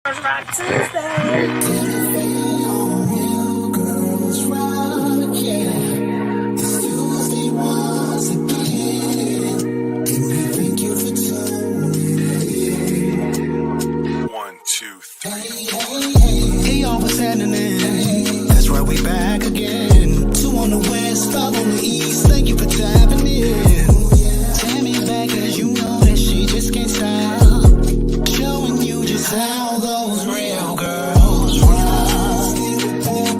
Rock Tuesday. One, two, three. Hey, all what's happening? That's right, we back again. Two on the west, five on the east. Thank you for tapping in. Tamme back, as you know that she just can't stop. Showing you just how those real girls rock.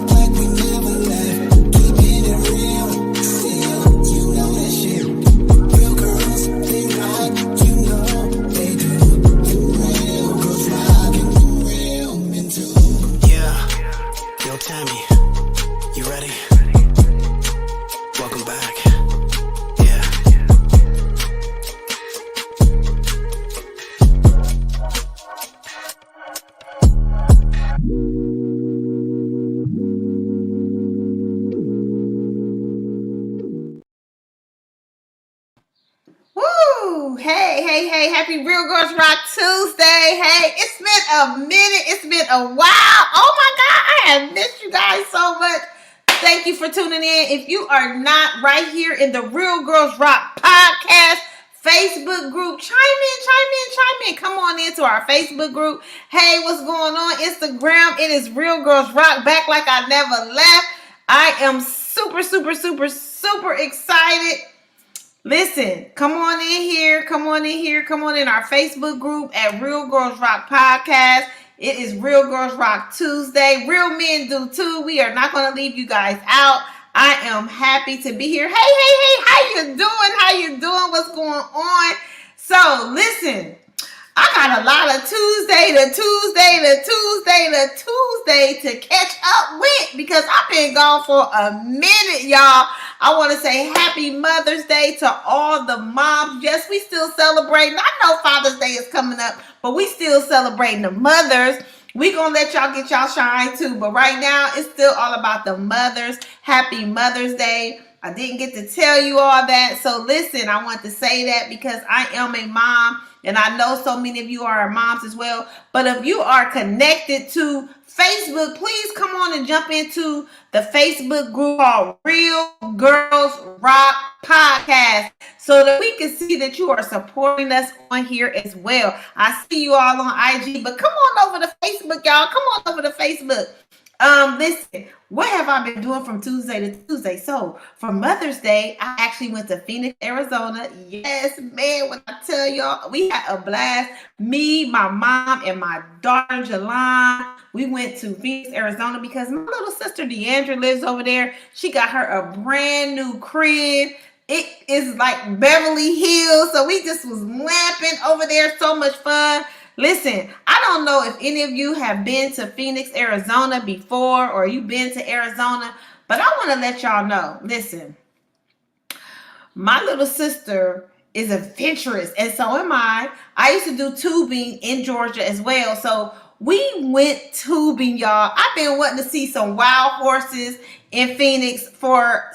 Like we never left. Keeping it real. Still, you know that shit. Real girls, they rock. You know they do. The real girls rock and the real men too. Yeah. Yo, Tamme, you ready? Welcome back. Yeah. Woo! Hey, happy Real Girls Rock Tuesday. Hey, it's been a minute. It's been a while. Oh my God, I have missed you guys so much. Thank you for tuning in. If you are not right here in the Real Girls Rock podcast Facebook group, chime in. Come on into our Facebook group. Hey, what's going on? Instagram, it is Real Girls Rock, back like I never left. I am super excited. Listen, come on in our Facebook group at Real Girls Rock Podcast. It is Real Girls Rock Tuesday. Real men do too. We are not going to leave you guys out. I am happy to be here. Hey, how you doing? What's going on? So, listen, I got a lot of Tuesday to catch up with because I've been gone for a minute, y'all. I want to say happy Mother's Day to all the moms. Yes, we still celebrating. I know Father's Day is coming up, but we still celebrating the mothers. We gonna let y'all get y'all shine too, but right now it's still all about the mothers. Happy Mother's Day. I didn't get to tell you all that. So listen, I want to say that because I am a mom and I know so many of you are moms as well. But if you are connected to Facebook, please come on and jump into the Facebook group called Real Girls Rock Podcast so that we can see that you are supporting us on here as well. I see you all on IG, but come on over to Facebook, y'all. Come on over to Facebook. Listen, what have I been doing from Tuesday to Tuesday? So for Mother's Day, I actually went to Phoenix, Arizona. Yes, man, when I tell y'all, we had a blast. Me, my mom, and my daughter, Jelon, we went to Phoenix, Arizona because my little sister, Deandra, lives over there. She got her a brand new crib. It is like Beverly Hills. So we just was lamping over there. So much fun. Listen, I don't know if any of you have been to Phoenix, Arizona before, or you've been to Arizona, but I want to let y'all know. Listen, my little sister is adventurous, and so am I. I used to do tubing in Georgia as well, so we went tubing, y'all. I've been wanting to see some wild horses in Phoenix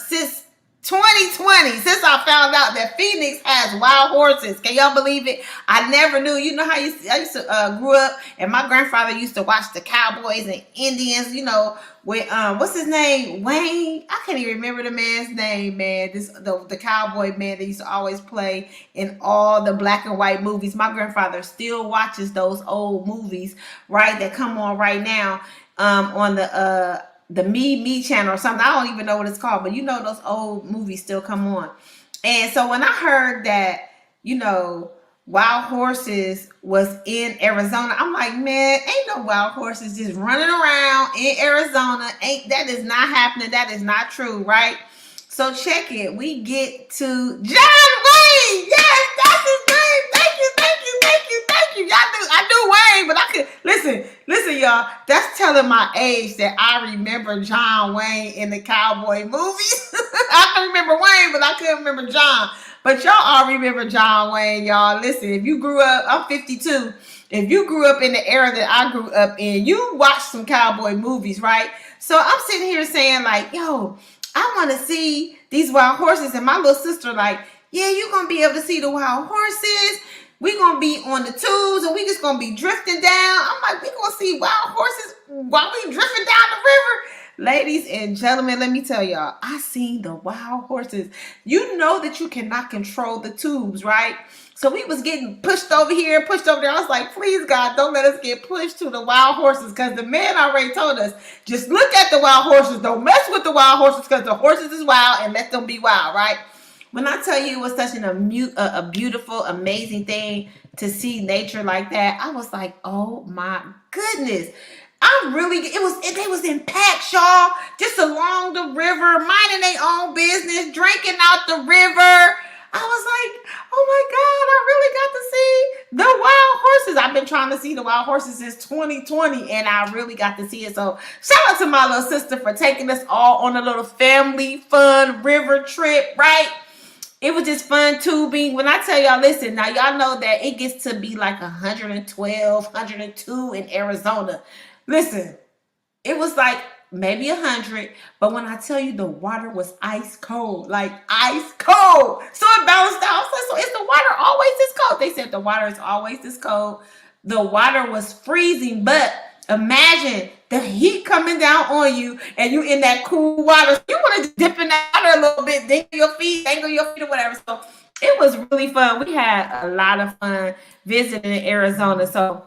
since 2020, since I found out that Phoenix has wild horses. Can y'all believe it? I never knew. You know how I used to grew up, and my grandfather used to watch the Cowboys and Indians. You know, with what's his name, Wayne? I can't even remember the man's name, man. The cowboy man that used to always play in all the black and white movies. My grandfather still watches those old movies, right? That come on right now, on the Me channel or something. I don't even know what it's called, but you know those old movies still come on. And so when I heard that, you know, wild horses was in Arizona, I'm like, man, ain't no wild horses just running around in Arizona. That is not happening. That is not true, right? So check it. We get to John Wayne. Yes, that's his name. Thank you. I knew Wayne, but I could listen, y'all. That's telling my age that I remember John Wayne in the cowboy movies. I can remember Wayne, but I couldn't remember John. But y'all all remember John Wayne, y'all. Listen, if you grew up, I'm 52. If you grew up in the era that I grew up in, you watched some cowboy movies, right? So I'm sitting here saying like, yo, I want to see these wild horses. And my little sister like, yeah, you're going to be able to see the wild horses. We gonna be on the tubes and we just gonna be drifting down. I'm like, we gonna see wild horses while we drifting down the river. Ladies and gentlemen, let me tell y'all, I seen the wild horses. You know that you cannot control the tubes, right? So we was getting pushed over here, pushed over there. I was like, please God, don't let us get pushed to the wild horses, because the man already told us, just look at the wild horses. Don't mess with the wild horses, because the horses is wild, and let them be wild, right? When I tell you it was such a beautiful, amazing thing to see nature like that, I was like, oh my goodness. They was in packs, y'all, just along the river, minding their own business, drinking out the river. I was like, oh my God, I really got to see the wild horses. I've been trying to see the wild horses since 2020, and I really got to see it. So shout out to my little sister for taking us all on a little family fun river trip, right? It was just fun tubing. When I tell y'all, listen, now y'all know that it gets to be like 112, 102 in Arizona. Listen, it was like maybe 100, but when I tell you the water was ice cold, like ice cold. So it balanced out. I was like, so is the water always this cold? They said the water is always this cold. The water was freezing, but imagine the heat coming down on you and you in that cool water. You want to dip in that water a little bit, dangle your feet or whatever. So it was really fun. We had a lot of fun visiting Arizona. So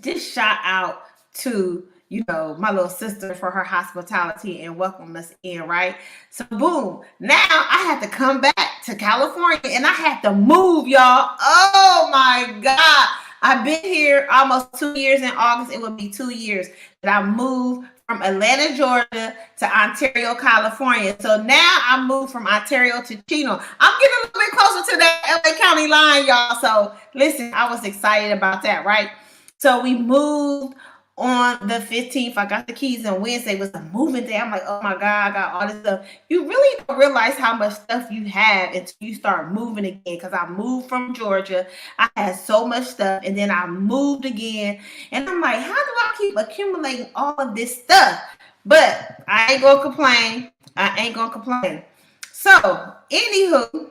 just shout out to my little sister for her hospitality and welcoming us in, right? So boom, now I had to come back to California and I had to move, y'all. Oh my God. I've been here almost 2 years. In August, it will be 2 years that I moved from Atlanta, Georgia to Ontario, California. So now I moved from Ontario to Chino. I'm getting a little bit closer to that LA County line, y'all. So listen, I was excited about that, right? So we moved on the 15th. I got the keys on Wednesday. It was a moving day. I'm like, oh my God, I got all this stuff. You really don't realize how much stuff you have until you start moving again. Because I moved from Georgia. I had so much stuff. And then I moved again. And I'm like, how do I keep accumulating all of this stuff? But I ain't going to complain. So, anywho,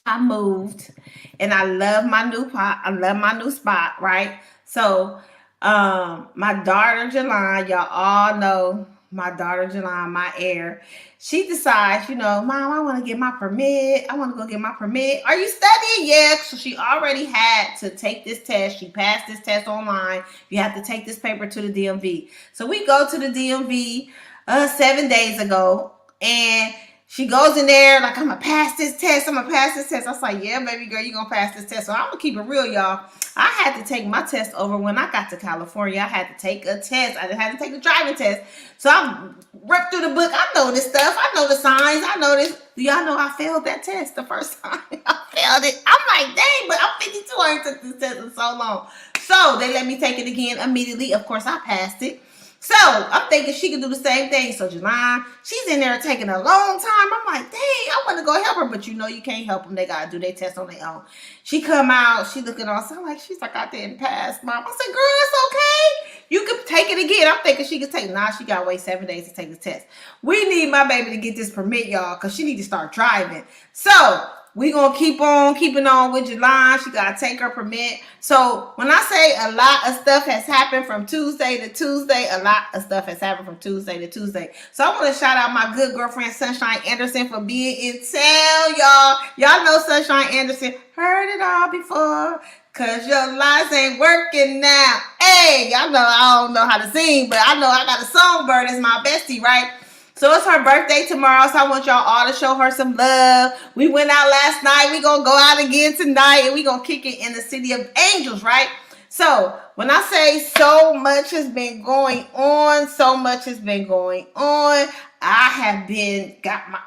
I moved. And I love my new pot. I love my new spot, right? So, my daughter Jelon, y'all all know my daughter Jelon, my heir. She decides, Mom, I want to get my permit. I want to go get my permit. Are you studying? Yeah. So she already had to take this test. She passed this test online. You have to take this paper to the DMV. So we go to the DMV 7 days ago, and she goes in there like, I'm going to pass this test. I was like, yeah, baby girl, you're going to pass this test. So I'm going to keep it real, y'all. I had to take my test over when I got to California. I had to take a test. I had to take the driving test. So I ripped through the book. I know this stuff. I know the signs. I know this. Do y'all know I failed that test the first time? I failed it. I'm like, dang, but I'm 52. I ain't took this test in so long. So they let me take it again immediately. Of course, I passed it. So I'm thinking she can do the same thing. So Jelon, she's in there taking a long time. I'm like, dang, I want to go help her. But you can't help them. They got to do their test on their own. She come out. She looking on. So she's like, I didn't pass, Mom. I said, girl, that's okay. You can take it again. I'm thinking she could take. Nah, she got to wait 7 days to take the test. We need my baby to get this permit, y'all, because she need to start driving. So we gonna keep on keeping on with Jelon. She gotta take her permit. So when I say a lot of stuff has happened from Tuesday to Tuesday, a lot of stuff has happened from Tuesday to Tuesday. So I want to shout out my good girlfriend Sunshine Anderson for being in town, y'all. Y'all know Sunshine Anderson. Heard it all before. Cause your lies ain't working now. Hey, y'all know I don't know how to sing, but I know I got a songbird as my bestie, right? So it's her birthday tomorrow, so I want y'all all to show her some love. We went out last night. We going to go out again tonight, and we going to kick it in the City of Angels, right? So when I say so much has been going on, I have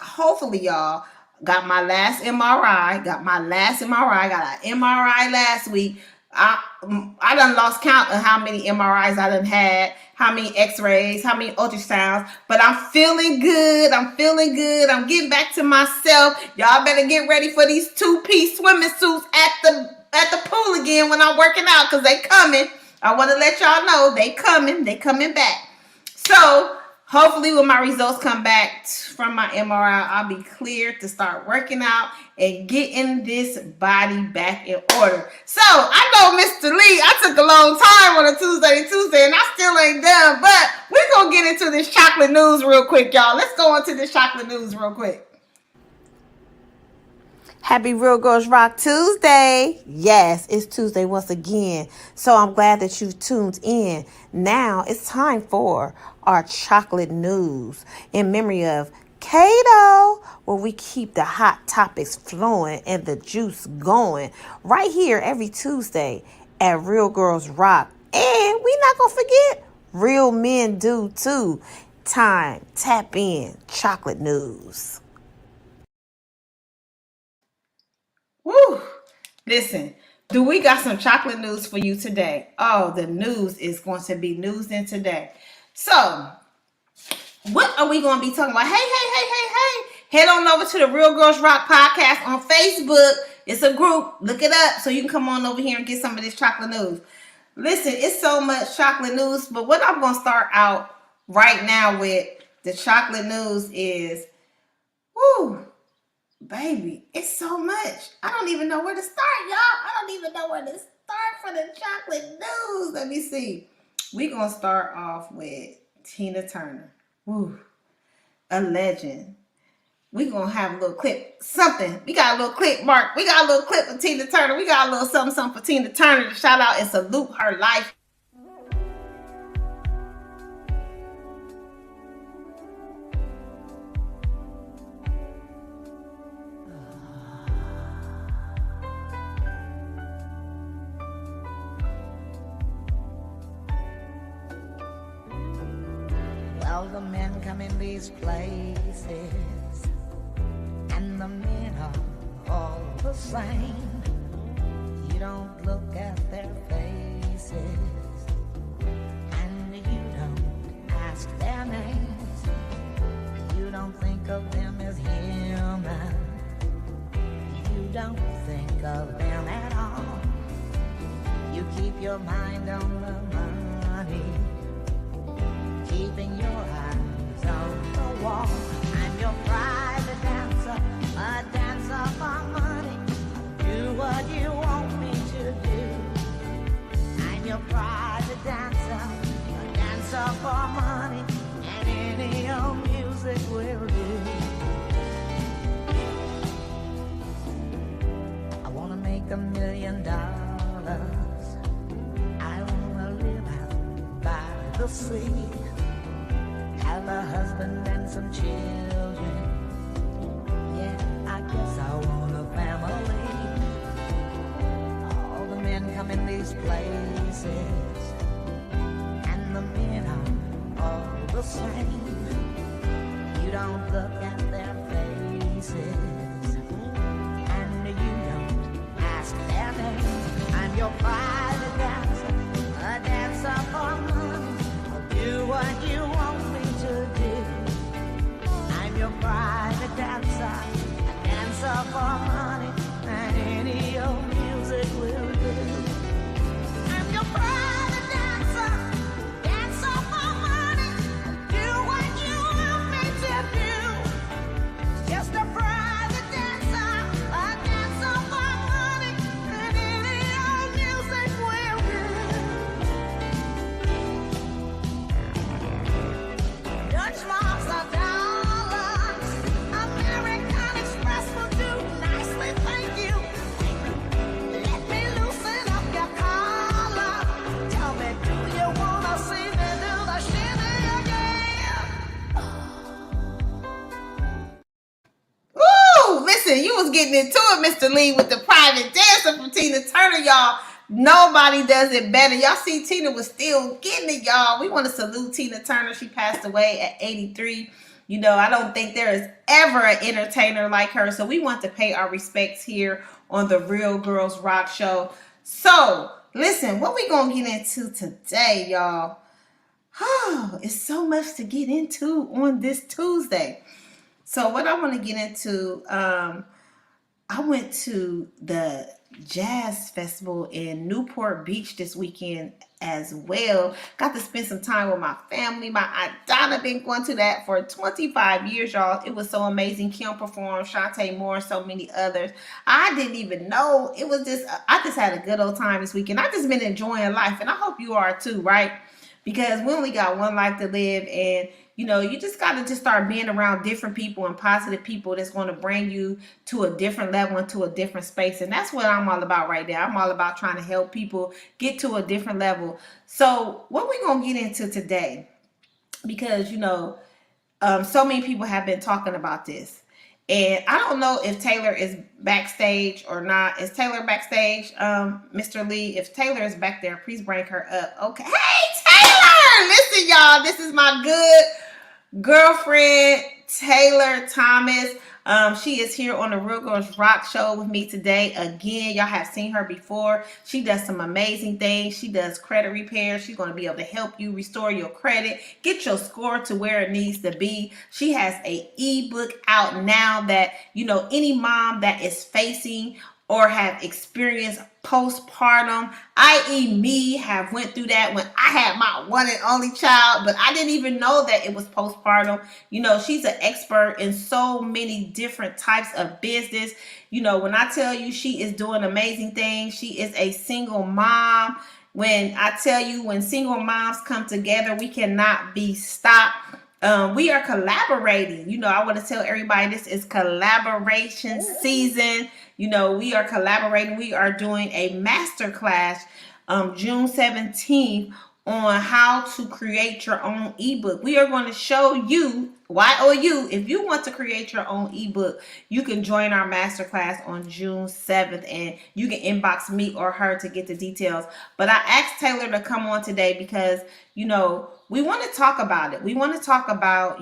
hopefully y'all, got my last MRI, got an MRI last week. I done lost count of how many MRIs I done had, how many x-rays, how many ultrasounds, but I'm feeling good. I'm getting back to myself. Y'all better get ready for these 2-piece swimming suits at the pool again when I'm working out, because they coming. I want to let y'all know they coming back. So Hopefully, when my results come back from my MRI, I'll be cleared to start working out and getting this body back in order. So, I know Mr. Lee, I took a long time on a Tuesday, and I still ain't done, but we're going to get into this chocolate news real quick, y'all. Let's go into this chocolate news real quick. Happy Real Girls Rock Tuesday. Yes, it's Tuesday once again. So I'm glad that you've tuned in. Now it's time for our chocolate news in memory of Kato, where we keep the hot topics flowing and the juice going right here every Tuesday at Real Girls Rock. And we not going to forget, real men do too. Time, tap in, chocolate news. Woo! Listen, do we got some chocolate news for you today? Oh, the news is going to be news in today. So, what are we going to be talking about? Hey. Head on over to the Real Girls Rock podcast on Facebook. It's a group. Look it up so you can come on over here and get some of this chocolate news. Listen, it's so much chocolate news, but what I'm going to start out right now with the chocolate news is, woo, baby, it's so much. I don't even know where to start, y'all. I don't even know where to start for the chocolate news. Let me see. We're going to start off with Tina Turner. Woo, a legend. We're going to have a little clip, something. We got a little clip, Mark. We got a little clip of Tina Turner. We got a little something for Tina Turner to shout out and salute her life. Well, the men come in these places, and the men are all the same. You don't look at their faces, and you don't ask their names. You don't think of them as human. You don't think of them at all. You keep your mind on the money, keeping your eyes on the wall. I'm your private dancer, a dancer for money. Do what you want me to do. I'm your private dancer, a dancer for money, and any old music will do. I wanna make $1 million. I wanna live out by the sea, have a husband and some children. Yeah, I guess I want a family. All the men come in these places, and the men are all the same. You don't look at their faces, and you don't ask their names. I'm your private dancer, a dancer for money. I'll do what you want me to do. I'm your private dancer, a dancer for money, and any old music will do. I'm your private dancer, dancer for money. Do what you want me to do. Just a private dancer, a dancer for money, and any old music will do. Dutch marks are dollars, American Express will do nicely, thank you. Let me loosen up your collar. Tell me, do you wanna see me do the shimmy again? Woo! Listen, you was getting into it, Mr. Lee, with the private dancer from Tina Turner, y'all. Nobody does it better. Y'all see Tina was still getting it, y'all. We want to salute Tina Turner. She passed away at 83. You know, I don't think there is ever an entertainer like her. So we want to pay our respects here on the Real Girls Rock Show. So, listen, what we going to get into today, y'all? Oh, it's so much to get into on this Tuesday. So what I want to get into, I went to the Jazz Festival in Newport Beach this weekend as well. Got to spend some time with my family. My aunt Donna been going to that for 25 years, y'all. It was so amazing. Kim performed, Shantae Moore, so many others. I didn't even know. It was just, I just had a good old time this weekend. I just been enjoying life, and I hope you are too, right? Because we only got one life to live, and you just got to just start being around different people and positive people that's going to bring you to a different level and to a different space. And that's what I'm all about right now. I'm all about trying to help people get to a different level. So what we're going to get into today, because so many people have been talking about this, and I don't know if Taylor is backstage or not. Is Taylor backstage, Mr. Lee? If Taylor is back there, please bring her up. Okay. Hey, Taylor! Listen, y'all, this is my good girlfriend, Taylor Thomas. She is here on the Real Girls Rock Show with me today. Again, y'all have seen her before. She does some amazing things. She does credit repair. She's going to be able to help you restore your credit, get your score to where it needs to be. She has a ebook out now that, any mom that is facing or have experienced postpartum, i.e. me, have went through that when I had my one and only child, but I didn't even know that it was postpartum. She's an expert in so many different types of business. When I tell you she is doing amazing things, she is a single mom. When I tell you, when single moms come together, we cannot be stopped. We are collaborating. I want to tell everybody this is collaboration season. We are collaborating. We are doing a master class June 17th on how to create your own ebook. We are going to show you, YOU, if you want to create your own ebook, you can join our masterclass on June 7th, and you can inbox me or her to get the details. But I asked Taylor to come on today because, we want to talk about it. We want to talk about,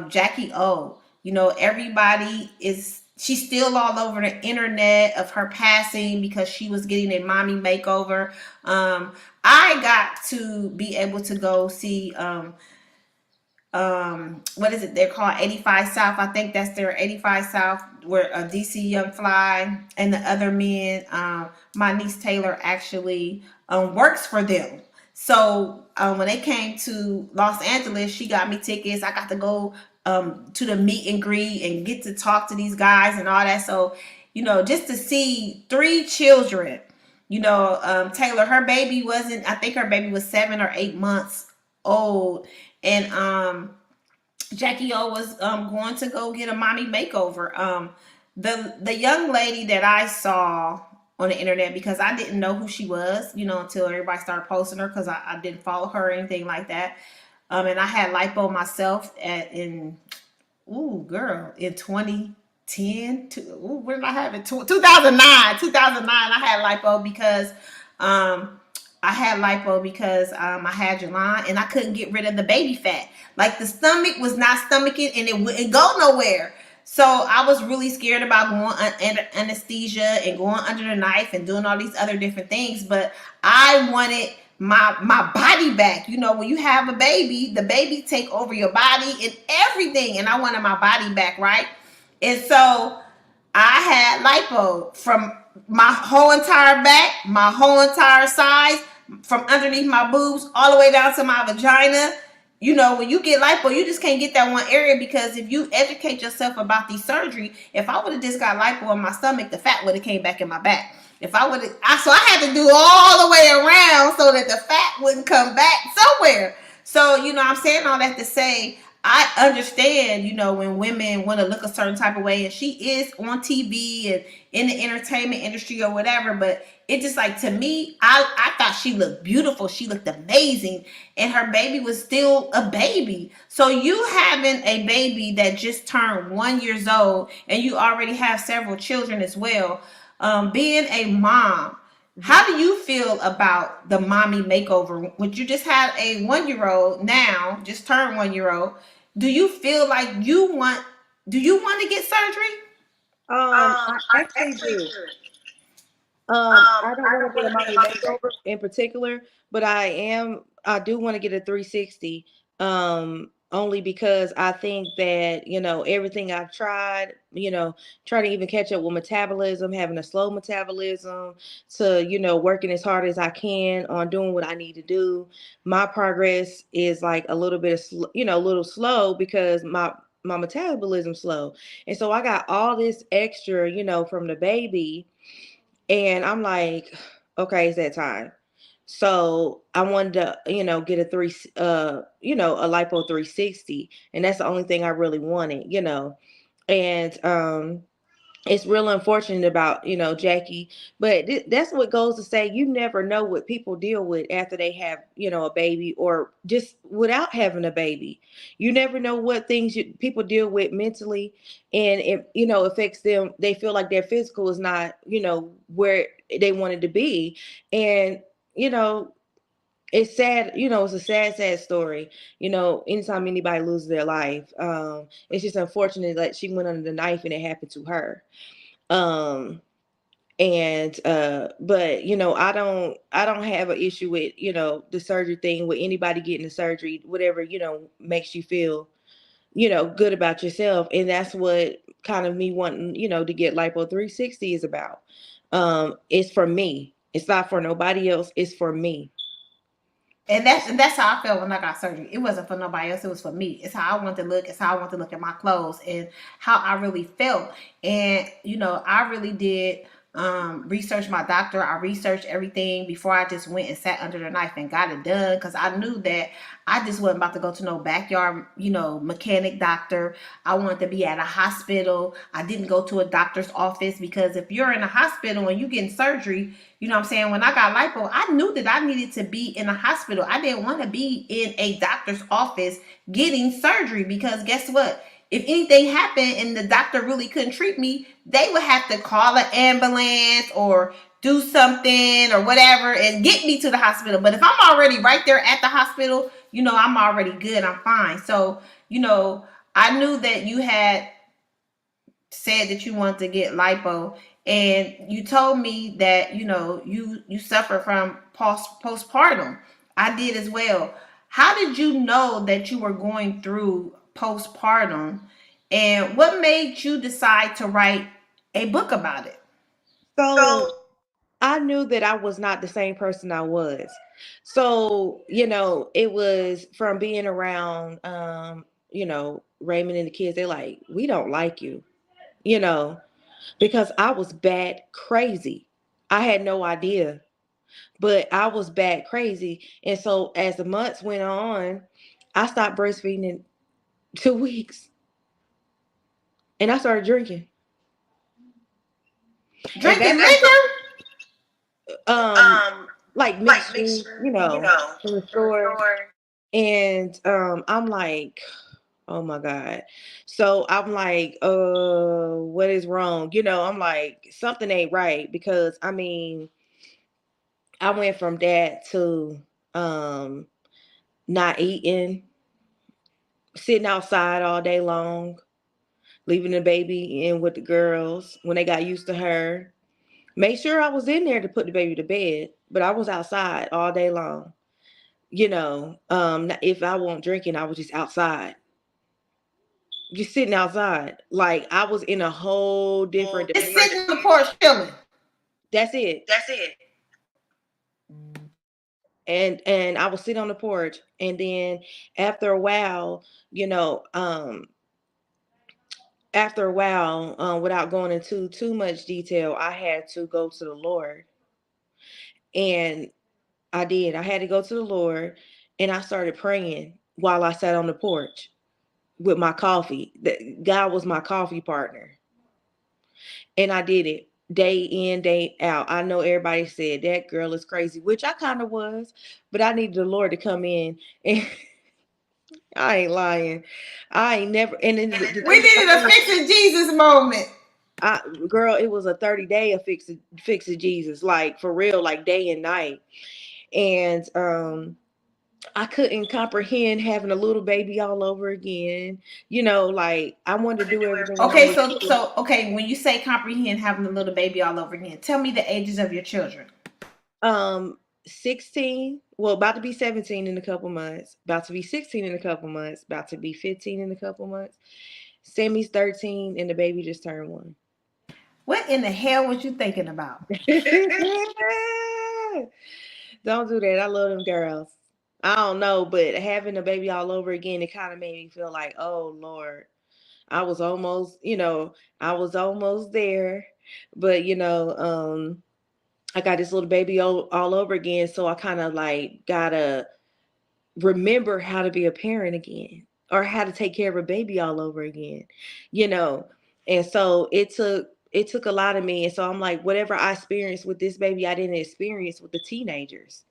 Jackie O. Everybody she's still all over the internet of her passing because she was getting a mommy makeover. I got to be able to go see what is it they're called, 85 South. I think that's their 85 South, where DC Young Fly and the other men, my niece Taylor actually works for them. So when they came to Los Angeles, she got me tickets. I got to go to the meet and greet and get to talk to these guys and all that. So just to see 3 children. Taylor, her baby wasn't, I think her baby was 7 or 8 months old. And Jackie O was going to go get a mommy makeover. The young lady that I saw on the internet, because I didn't know who she was, until everybody started posting her, because I didn't follow her or anything like that. And I had lipo myself in 2010. Where did I have it? 2009. I had lipo because I had Jalan, and I couldn't get rid of the baby fat. Like, the stomach was not stomaching, and it wouldn't go nowhere. So I was really scared about going under anesthesia and going under the knife and doing all these other different things. But I wanted my body back. When you have a baby, the baby take over your body and everything. And I wanted my body back, right? And so I had lipo from my whole entire back, my whole entire size, from underneath my boobs all the way down to my vagina. When you get lipo, you just can't get that one area, because if you educate yourself about the surgery, if I would have just got lipo in my stomach, the fat would have came back in my back. So I had to do all the way around so that the fat wouldn't come back somewhere. So, I'm saying all that to say, I understand, when women want to look a certain type of way, and she is on TV and in the entertainment industry or whatever, but it just, like, to me, I thought she looked beautiful. She looked amazing, and her baby was still a baby. So you having a baby that just turned 1 year old, and you already have several children as well, being a mom, how do you feel about the mommy makeover? When you just had a 1 year old now, just turned 1 year old, do you feel like do you want to get surgery? I actually do. I don't want to get a mommy makeover in particular, but I do want to get a 360 on only because I think that, everything I've tried, trying to even catch up with metabolism, having a slow metabolism, to, working as hard as I can on doing what I need to do. My progress is like a little bit of, a little slow because my metabolism slow. And so I got all this extra, from the baby, and I'm like, okay, it's that time. So I wanted to, get a lipo 360, and that's the only thing I really wanted. And it's real unfortunate about, Jackie, but that's what goes to say, you never know what people deal with after they have, a baby, or just without having a baby. You never know what things people deal with mentally, and it, affects them. They feel like their physical is not, where they wanted to be. And, you know, it's sad, it's a sad story. Anytime anybody loses their life, it's just unfortunate that she went under the knife and it happened to her. um and but I don't have an issue with, the surgery thing, with anybody getting the surgery, whatever, makes you feel, good about yourself. And that's what kind of me wanting, to get lipo 360 is about. It's for me, it's not for nobody else, it's for me. And that's how I felt when I got surgery. It wasn't for nobody else. It was for me. It's how I want to look. It's how I want to look at my clothes and how I really felt. And I really did research my doctor. I researched everything before I just went and sat under the knife and got it done, because I knew that I just wasn't about to go to no backyard, mechanic doctor. I wanted to be at a hospital. I didn't go to a doctor's office, because if you're in a hospital and you getting surgery, what I'm saying? When I got lipo, I knew that I needed to be in a hospital. I didn't want to be in a doctor's office getting surgery, because guess what? If anything happened and the doctor really couldn't treat me, they would have to call an ambulance or do something or whatever and get me to the hospital. But if I'm already right there at the hospital, I'm already good. I'm fine. So, I knew that you had said that you wanted to get lipo, and you told me that you suffer from postpartum. I did as well. How did you know that you were going through postpartum, and what made you decide to write a book about it? So I knew that I was not the same person I was. So, it was from being around, Raymond and the kids. They're like, we don't like you, you know, because I was bad crazy. I had no idea, but I was bad crazy. And so as the months went on, I stopped breastfeeding in 2 weeks, and I started drinking. And Drinking back liquor? um like mixture, from the store. And I'm like, oh my God. So I'm like, what is wrong? I'm like, something ain't right, because I mean, I went from that to um not eating, sitting outside all day long, leaving the baby in with the girls when they got used to her. Make sure I was in there to put the baby to bed, but I was outside all day long. If I wasn't drinking, I was just outside, just sitting outside. Like I was in a whole different Just dimension. sitting on the porch chilling. That's it. And I would sit on the porch, and then after a while, you know, um, without going into too much detail, I had to go to the Lord, and I did. I had to go to the Lord, and I started praying while I sat on the porch with my coffee. That God was my coffee partner, and I did it day in, day out. I know everybody said that girl is crazy, which I kind of was, but I needed the Lord to come in, and I ain't lying. I ain't never. And then the We thing needed about a it, fixing Jesus moment. girl, it was a 30-day of fixing Jesus, like for real, like day and night. And I couldn't comprehend having a little baby all over again. Like I wanted to do everything I Okay, was so when you say comprehend having a little baby all over again, tell me the ages of your children. doing. 16, well, about to be 17 in a couple months, about to be 16 in a couple months, about to be 15 in a couple months. Sammy's 13 and the baby just turned 1. What in the hell was you thinking about? Don't do that. I love them girls. I don't know, but having a baby all over again, it kind of made me feel like, oh Lord, I was almost, I was almost there. But I got this little baby all over again, so I kind of like gotta remember how to be a parent again or how to take care of a baby all over again, you know. And so it took a lot of me. And so I'm like, whatever I experienced with this baby, I didn't experience with the teenagers.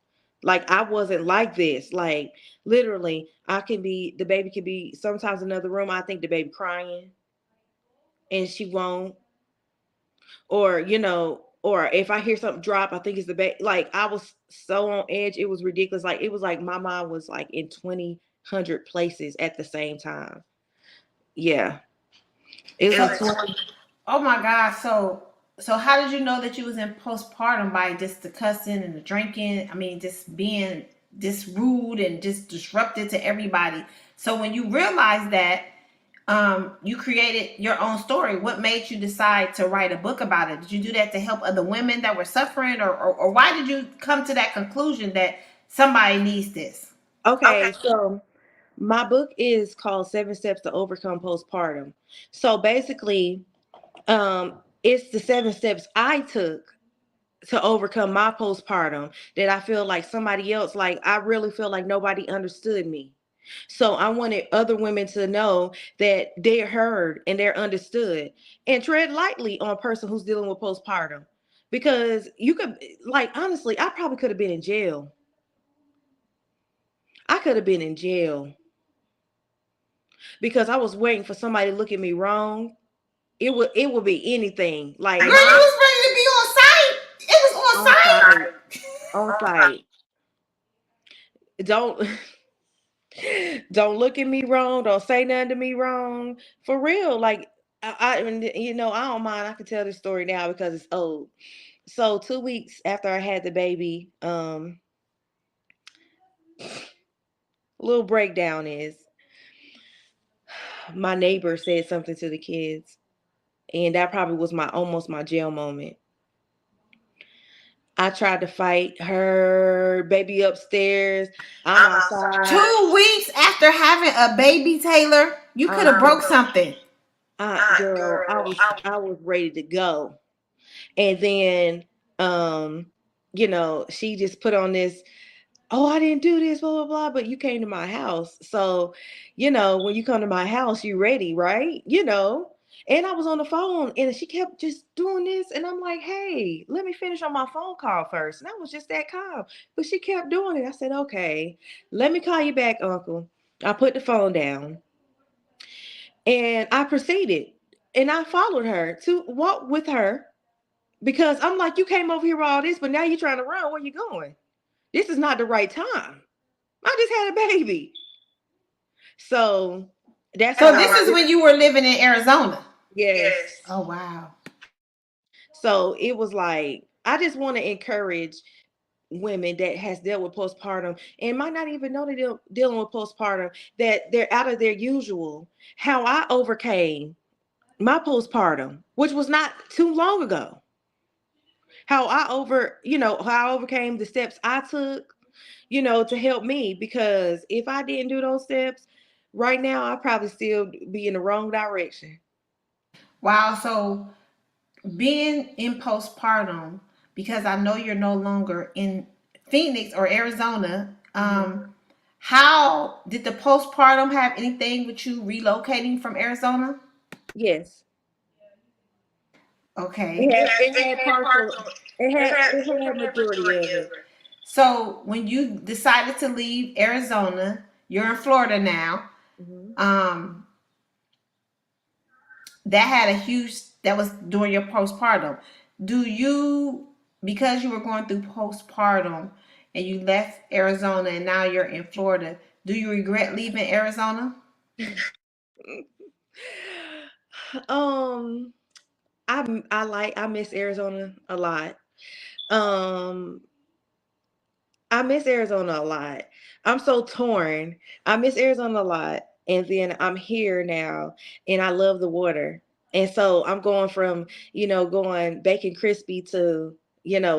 Like I wasn't like this. Like literally, the baby can be sometimes in another room. I think the baby crying and she won't, or if I hear something drop, I think it's the baby. Like I was so on edge, it was ridiculous. Like it was like my mind was like in 20 hundred places at the same time. Yeah, it was like 20. Oh my God. So how did you know that you was in postpartum? By just the cussing and the drinking? I mean, just being just rude and just disruptive to everybody. So when you realized that, you created your own story. What made you decide to write a book about it? Did you do that to help other women that were suffering, or why did you come to that conclusion that somebody needs this? Okay, so my book is called 7 Steps to Overcome Postpartum. So basically, it's the 7 steps I took to overcome my postpartum that I feel like somebody else, like I really feel like nobody understood me. So I wanted other women to know that they're heard and they're understood, and tread lightly on a person who's dealing with postpartum, because you could, like, honestly, I probably could have been in jail. I could have been in jail because I was waiting for somebody to look at me wrong. It would be anything. Like Girl, you my was ready to be on site. It was on on site, site. on site. Don't don't look at me wrong. Don't say nothing to me wrong. For real. Like I don't mind. I can tell this story now because it's old. So 2 weeks after I had the baby, little breakdown is my neighbor said something to the kids, and that probably was my almost my jail moment. I tried to fight her baby upstairs. I'm outside. 2 weeks after having a baby, Taylor, you could have broke something. Girl, I was ready to go. And then she just put on this, oh, I didn't do this, blah blah blah, but you came to my house. So, when you come to my house, you ready, right? And I was on the phone and she kept just doing this, and I'm like, hey, let me finish on my phone call first. And I was just that calm. But she kept doing it. I said, okay, let me call you back, Uncle. I put the phone down and I proceeded. And I followed her to walk with her because I'm like, you came over here with all this, but now you're trying to run. Where you going? This is not the right time. I just had a baby. So that's So how this is when you were living in Arizona. yes. Oh wow. So it was like, I just want to encourage women that has dealt with postpartum and might not even know they're dealing with postpartum, that they're out of their usual. How I overcame my postpartum, which was not too long ago. How I overcame the steps I took, to help me. Because if I didn't do those steps, right now I'd probably still be in the wrong direction. Wow. So being in postpartum, because I know you're no longer in Phoenix or Arizona. Mhm. How did the postpartum have anything with you relocating from Arizona? Yes. Okay. It had partial, it had majority of it. So when you decided to leave Arizona, you're in Florida now. Mhm. Um, that had a huge, that was during your postpartum. Do you, because you were going through postpartum and you left Arizona and now you're in Florida, do you regret leaving Arizona? um I miss Arizona a lot. Um I miss Arizona a lot. I'm so torn. I miss Arizona a lot. And then I'm here now and I love the water. And so I'm going from, going bacon crispy to,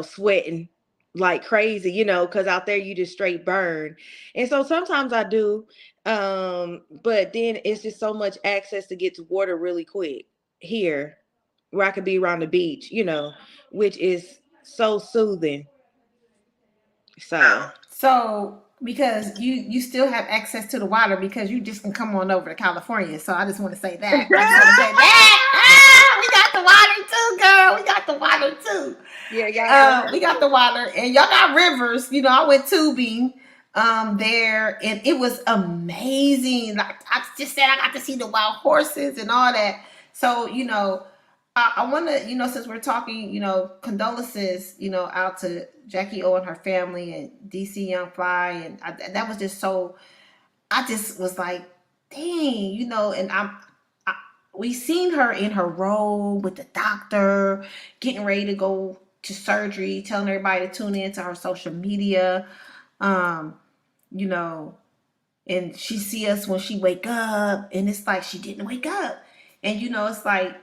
sweating like crazy, because out there you just straight burn. And so sometimes I do. But then it's just so much access to get to water really quick here where I could be around the beach, which is so soothing. So So because you still have access to the water because you just can come on over to California. So I just want to say that. I just want to say that. Ah, we got the water too, girl. We got the water too. yeah, y'all. We got the water, and y'all got rivers. I went tubing there, and it was amazing. Like I just said, I got to see the wild horses and all that. So I want to, since we're talking, condolences, out to Jackie O and her family and DC Young Fly, and that was just so. I just was like, dang, and we seen her in her robe with the doctor, getting ready to go to surgery, telling everybody to tune in to her social media, um, you know, and she see us when she wake up, and it's like she didn't wake up, and it's like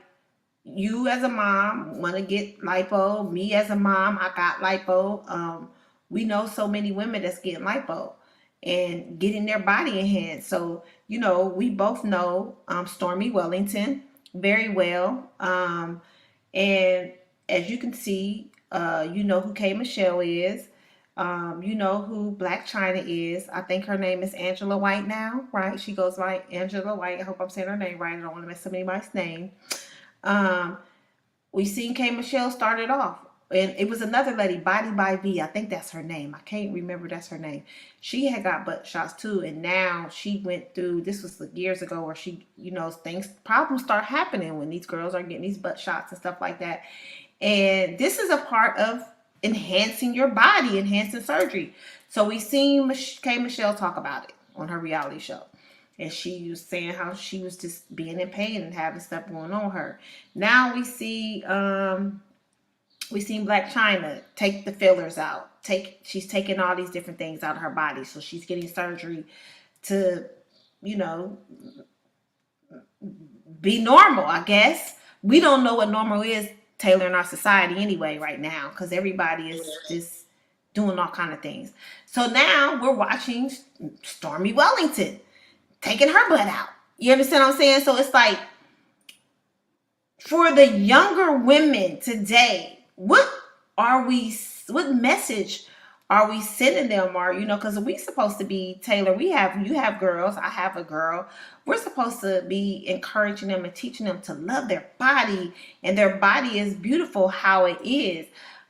you as a mom want to get lipo. Me as a mom, I got lipo. We know so many women that's getting lipo and getting their body enhanced. So we both know Stormy Wellington very well. And as you can see, you know who K Michelle is. You know who Black China is. I think her name is Angela White now, right? She goes by Angela White. I hope I'm saying her name right. I don't want to mess up anybody's name. Um, we seen K Michelle started off. And it was another lady, Body by V. I think that's her name. I can't remember that's her name. She had got butt shots too, and now she went through. This was like years ago, where she, problems start happening when these girls are getting these butt shots and stuff like that. And this is a part of enhancing your body, enhancing surgery. So we seen K Michelle talk about it on her reality show. And she was saying how she was just being in pain and having stuff going on her. Now we seen Black China take the fillers out. She's taking all these different things out of her body. So she's getting surgery to, you know, be normal, I guess. We don't know what normal is, Taylor, in our society anyway right now, because everybody is just doing all kind of things. So now we're watching Stormy Wellington taking her butt out. You understand what I'm saying? So it's like, for the younger women today, what message are we sending them? Or, because we supposed to be, Taylor, you have girls, I have a girl. We're supposed to be encouraging them and teaching them to love their body, and their body is beautiful how it is.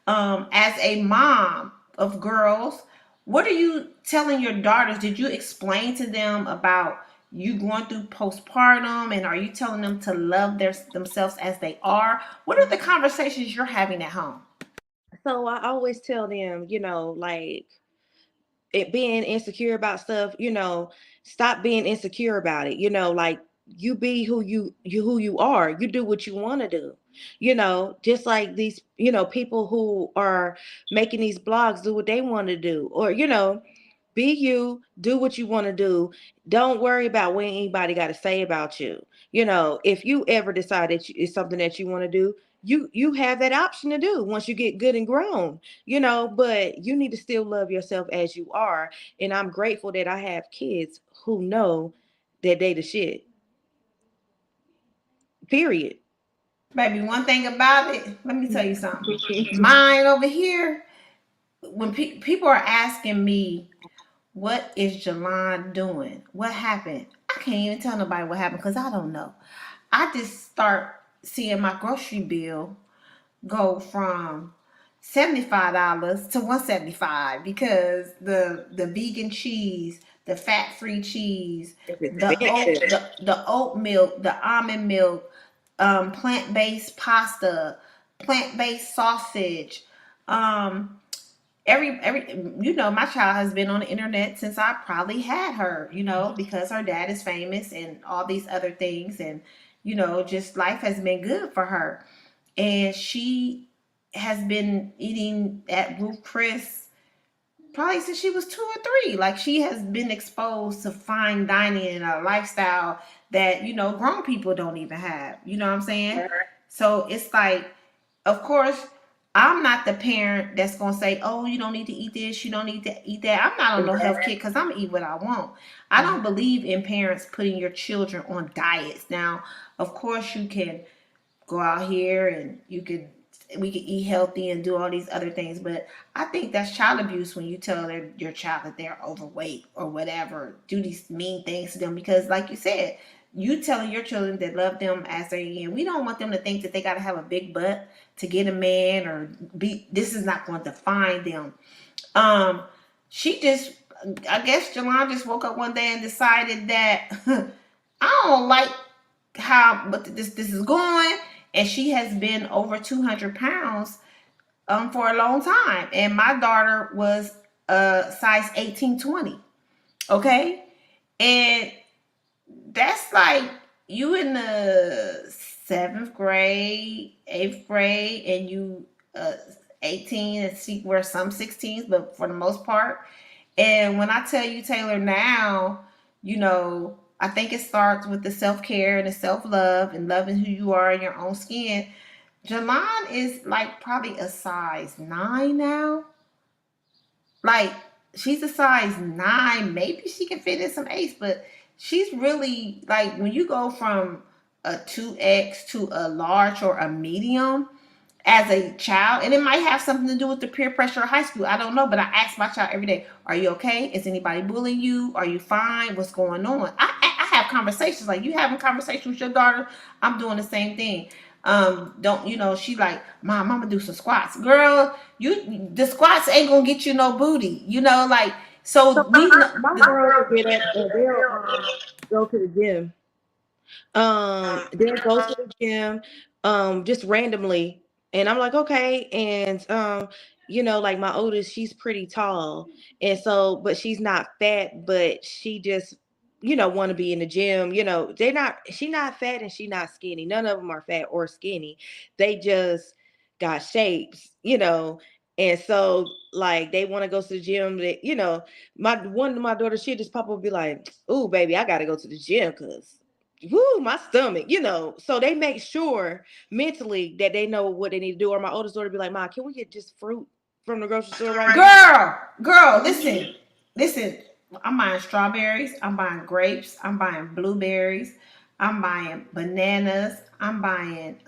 As a mom of girls, what are you telling your daughters? Did you explain to them about you going through postpartum, and are you telling them to love themselves as they are? What are the conversations you're having at home? So I always tell them, like it being insecure about stuff, stop being insecure about it. Like you be who you are. You do what you want to do. Just like these, people who are making these blogs do what they want to do, or be you, do what you want to do. Don't worry about what anybody got to say about you. If you ever decide that it's something that you want to do, you have that option to do once you get good and grown. But you need to still love yourself as you are. And I'm grateful that I have kids who know that they the shit. Period. Baby, one thing about it, let me tell you something. Mine over here, when people are asking me, what is Jalon doing? What happened? I can't even tell nobody what happened because I don't know. I just start seeing my grocery bill go from $75 to $175 because the vegan cheese, the fat free cheese, It's the oat milk, the almond milk, plant based pasta, plant based sausage, um, every my child has been on the internet since I probably had her, because her dad is famous and all these other things, and just life has been good for her, and she has been eating at Ruth Chris probably since she was 2 or 3. Like she has been exposed to fine dining and a lifestyle that, grown people don't even have. You know what I'm saying? So it's like, of course, I'm not the parent that's gonna say, "Oh, you don't need to eat this, you don't need to eat that." I'm not on no health kick because I'm gonna eat what I want. I don't believe in parents putting your children on diets. Now, of course, you can go out here and we could eat healthy and do all these other things, but I think that's child abuse when you tell your child that they're overweight or whatever, do these mean things to them, because like you said, you telling your children that love them as they, and we don't want them to think that they got to have a big butt to get a man, or be, this is not going to define them. um she just, I guess Jalon just woke up one day and decided that I don't like how, but this is going, and she has been over 200 pounds for a long time, and my daughter was size 18-20. Okay, and that's like you in the seventh grade, eighth grade, and you 18, and she wear some 16s, but for the most part. And when I tell you, Taylor, now, I think it starts with the self care and the self love and loving who you are in your own skin. Jalon is like probably a size 9 now. Like she's a size 9. Maybe she can fit in some 8s, but she's really like, when you go from a 2X to a large or a medium as a child, and it might have something to do with the peer pressure of high school. I don't know, but I ask my child every day, "Are you okay? Is anybody bullying you? Are you fine? What's going on?" I have conversations like you having conversations with your daughter. I'm doing the same thing. Don't she like, "Mom, I'm gonna do some squats." Girl, the squats ain't gonna get you no booty. Like, so we. My girls get up and they'll go to the gym. They'll go to the gym, just randomly, and I'm like, okay. And like my oldest, she's pretty tall, and so, but she's not fat, but she just, want to be in the gym. She's not fat and she's not skinny. None of them are fat or skinny. They just got shapes. And so, like, they want to go to the gym. My daughter, she just pop up and be like, "Ooh, baby, I gotta go to the gym because woo, my stomach." So they make sure mentally that they know what they need to do. Or my oldest daughter be like, "Ma, can we get just fruit from the grocery store right now?" Girl, listen. I'm buying strawberries. I'm buying grapes. I'm buying blueberries. I'm buying bananas. I'm buying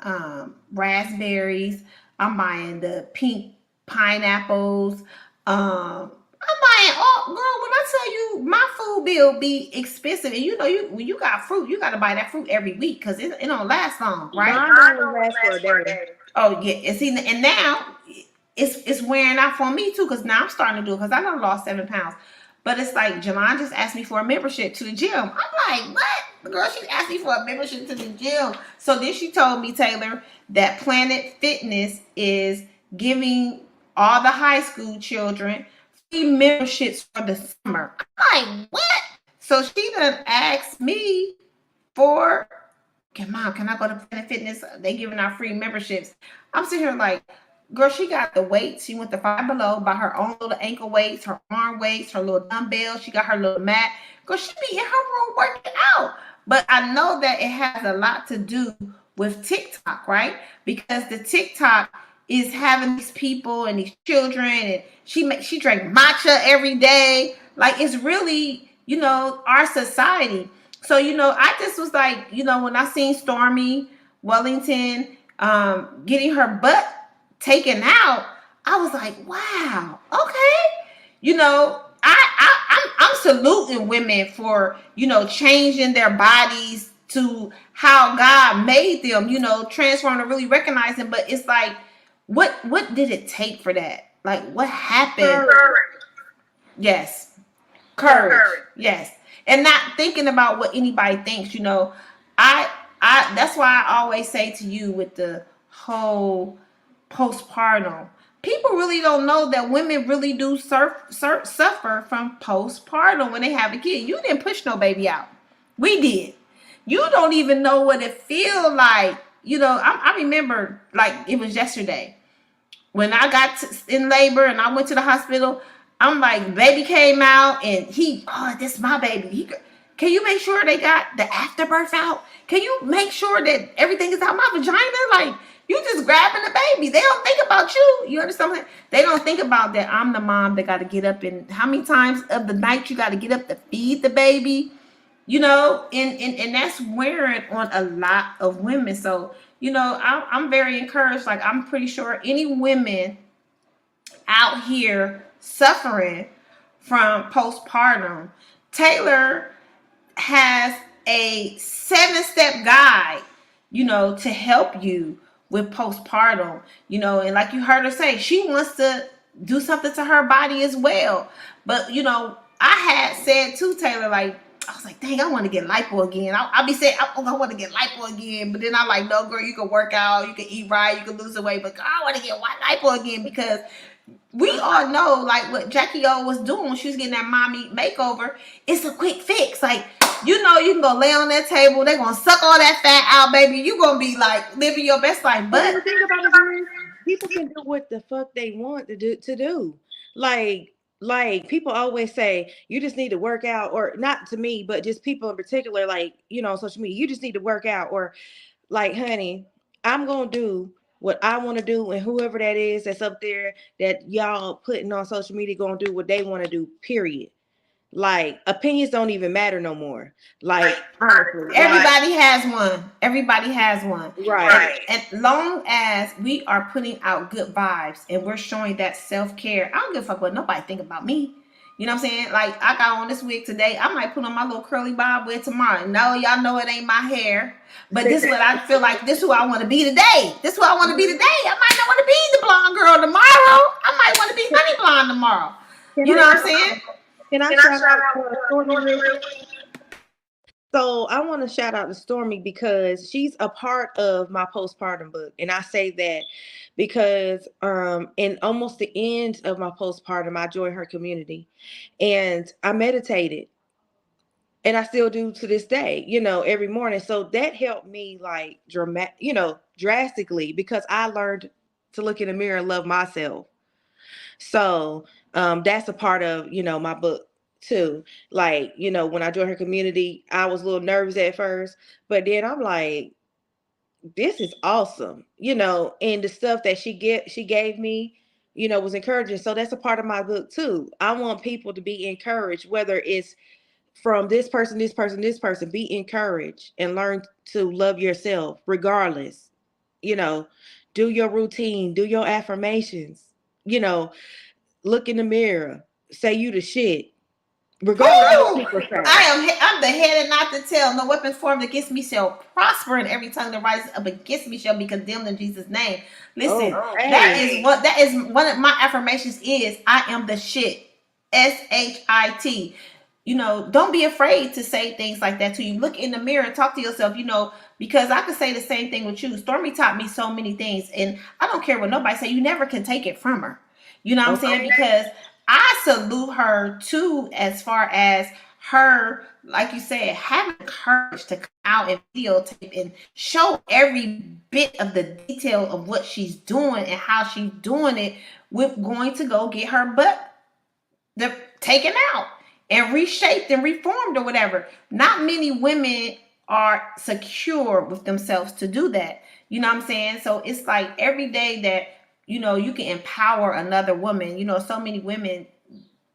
raspberries. I'm buying the pink pineapples. I'm buying all, girl. When I tell you, my food bill be expensive, and when you got fruit, you got to buy that fruit every week because it don't last long, right? Mine only lasts for a day. Oh yeah, and now it's wearing out for me too, because now I'm starting to do it because I done lost 7 pounds. But it's like Jalon just asked me for a membership to the gym. I'm like, what? The girl, she asked me for a membership to the gym. So then she told me, Taylor, that Planet Fitness is giving all the high school children free memberships for the summer. I'm like, what? So she done asked me for, Mom, can I go to Planet Fitness? They giving out free memberships. I'm sitting here like, girl, she got the weights. She went to Five Below, by her own little ankle weights, her arm weights, her little dumbbells. She got her little mat. Girl, she be in her room working out. But I know that it has a lot to do with TikTok, right? Because the TikTok is having these people and these children, and she drank matcha every day. Like, it's really, our society. So, I just was like, when I seen Stormy Wellington getting her butt taken out, I was like, wow, okay. I'm saluting women for, changing their bodies to how God made them, transform to really recognize them. But it's like, what did it take for that? Like, what happened? Courage. Yes. Courage. Yes. And not thinking about what anybody thinks, I that's why I always say to you with the whole postpartum, people really don't know that women really do suffer from postpartum when they have a kid. You didn't push no baby out. We did. You don't even know what it feels like. I remember like it was yesterday when I got in labor and I went to the hospital. I'm like, baby came out and this is my baby. Can you make sure they got the afterbirth out? Can you make sure that everything is out my vagina? Like, you just grabbing the baby. They don't think about you. You understand? They don't think about that I'm the mom that got to get up, and how many times of the night you got to get up to feed the baby. And that's wearing on a lot of women. So, I'm very encouraged. Like, I'm pretty sure any women out here suffering from postpartum, Taylor has a 7-step guide, to help you with postpartum, and like you heard her say, she wants to do something to her body as well. But, I had said to Taylor, like, I was like, dang, I want to get lipo again. I'll be saying, I want to get lipo again. But then I'm like, no, girl, you can work out, you can eat right, you can lose the weight. But girl, I want to get lipo again because we all know, like, what Jackie O was doing when she was getting that mommy makeover. It's a quick fix. Like, you can go lay on that table. They're going to suck all that fat out, baby. You're going to be, like, living your best life. But But the thing about it is, people can do what the fuck they want to do. Like people always say, you just need to work out, or not to me, but just people in particular, like, on social media, you just need to work out, or like, honey, I'm gonna do what I want to do, and whoever that is that's up there that y'all putting on social media gonna do what they want to do, period. Like, opinions don't even matter no more. Like, honestly, everybody has one. Everybody has one. right. And as long as we are putting out good vibes and we're showing that self-care, I don't give a fuck what nobody think about me. You know what I'm saying? Like, I got on this wig today. I might put on my little curly bob wig tomorrow. No, y'all know it ain't my hair. But this is what I feel like. This is who I want to be today. This is who I want to be today. I might not want to be the blonde girl tomorrow. I might want to be honey blonde tomorrow. You know what I'm saying? Can I shout out Stormy? So I want to shout out to Stormy because she's a part of my postpartum book. And I say that because in almost the end of my postpartum, I joined her community and I meditated. And I still do to this day, every morning. So that helped me, like, drastically, because I learned to look in the mirror and love myself. So that's a part of, my book too. Like, when I joined her community, I was a little nervous at first, but then I'm like, this is awesome, and the stuff that she gave me, was encouraging. So that's a part of my book too. I want people to be encouraged, whether it's from this person, this person, this person. Be encouraged and learn to love yourself regardless. Do your routine, do your affirmations, look in the mirror, say you the shit, regardless of what people say. I'm the head and not the tail. No weapon formed against me shall prosper, and every tongue that rises up against me shall be condemned in Jesus' name. Listen, that is one of my affirmations is I am the shit. SHIT. Don't be afraid to say things like that to you. Look in the mirror and talk to yourself, because I could say the same thing with you. Stormy taught me so many things, and I don't care what nobody say. You never can take it from her. You know what I'm saying? Because I salute her too, as far as her, like you said, having courage to come out and videotape and show every bit of the detail of what she's doing and how she's doing it, with going to go get her butt taken out and reshaped and reformed or whatever. Not many women are secure with themselves to do that. You know what I'm saying? So it's like every day that, you can empower another woman. So many women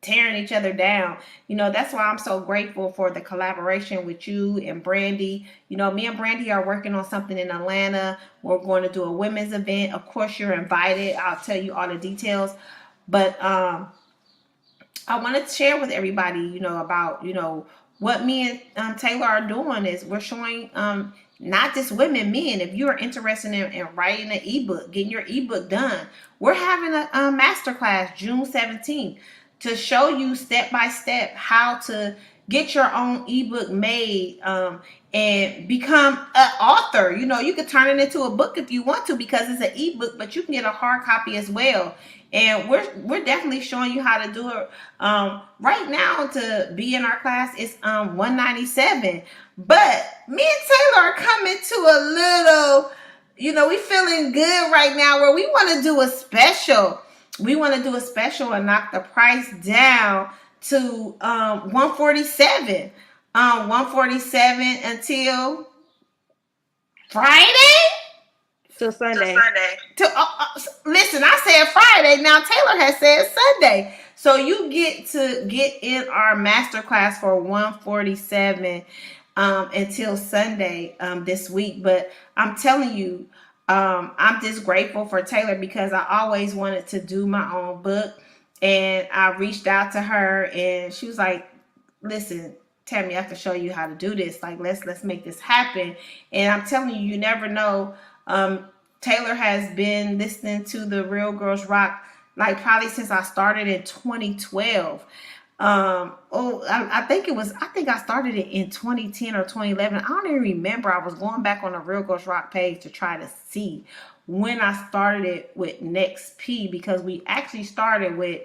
tearing each other down. That's why I'm so grateful for the collaboration with you and Brandy. Me and Brandy are working on something in Atlanta. We're going to do a women's event. Of course, you're invited. I'll tell you all the details. But I want to share with everybody, about, what me and Taylor are doing is we're showing not just women, men. If you are interested in writing an ebook, getting your ebook done, we're having a masterclass June 17th to show you step by step how to get your own ebook made and become an author. You could turn it into a book if you want to, because it's an ebook, but you can get a hard copy as well. And we're definitely showing you how to do it. Right now, to be in our class, it's $197. But me and Taylor are coming to a little, we feeling good right now where we want to do a special. we want to do a special and knock the price down to 147. 147 until Friday? Till Sunday. Listen, I said Friday. Now Taylor has said Sunday. So you get to get in our masterclass for 147 until Sunday this week. But I'm telling you, I'm just grateful for Taylor because I always wanted to do my own book. And I reached out to her and she was like, listen, Tammy, I have to show you how to do this. Like, let's make this happen. And I'm telling you, you never know. Taylor has been listening to the Real Girls Rock like probably since I started in 2012. I think I started it in 2010 or 2011. I don't even remember. I was going back on the Real Girls Rock page to try to see when I started it with Next P, because we actually started with,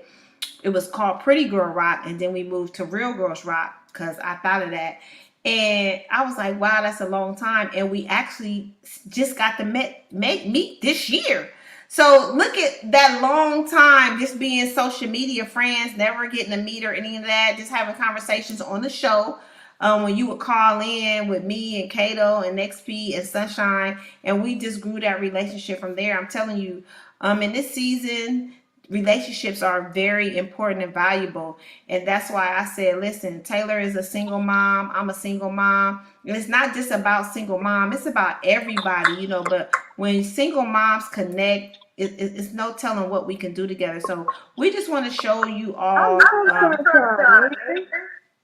it was called Pretty Girl Rock, and then we moved to Real Girls Rock because I thought of that. And I was like, wow, that's a long time. And we actually just got to meet this year. So look at that long time just being social media friends, never getting to meet or any of that, just having conversations on the show. When you would call in with me and Kato and XP and Sunshine, and we just grew that relationship from there. I'm telling you, in this season, relationships are very important and valuable. And that's why I said, listen, Taylor is a single mom. I'm a single mom. And it's not just about single mom. It's about everybody, but when single moms connect, it's no telling what we can do together. So we just want to show you all.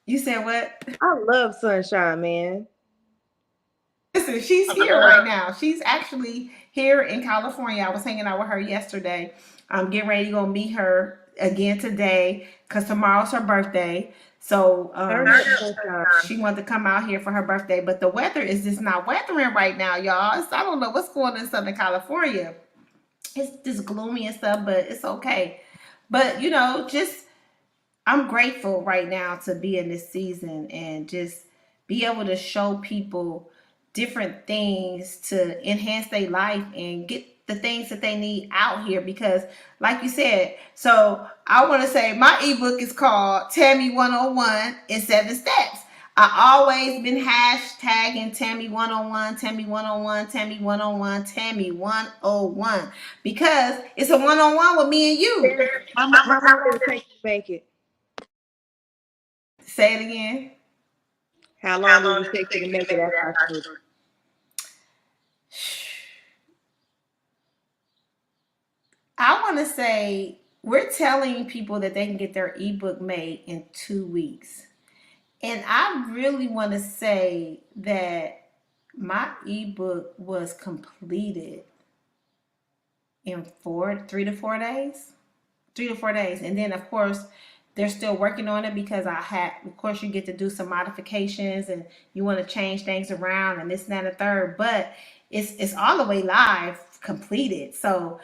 You said what? I love Sunshine, man. Listen, she's here right now. She's actually here in California. I was hanging out with her yesterday. I'm getting ready to go meet her again today because tomorrow's her birthday. So she wanted to come out here for her birthday. But the weather is just not weathering right now, y'all. I don't know what's going on in Southern California. It's just gloomy and stuff, but it's okay. But, just I'm grateful right now to be in this season and just be able to show people different things to enhance their life and get the things that they need out here. Because like you said, so I want to say my ebook is called Tammy 101 in 7 steps. I always been hashtagging Tammy 101, Tammy 101, Tammy 101, Tammy 101 because it's a one-on-one with me and you. How long does it take to make it? Say it again. How long does it take you to make it after I shoot? I want to say we're telling people that they can get their ebook made in 2 weeks. And I really want to say that my ebook was completed in 3 to 4 days. 3 to 4 days. And then, of course, they're still working on it because of course, you get to do some modifications and you want to change things around and this and that and the third. But it's all the way live, completed. So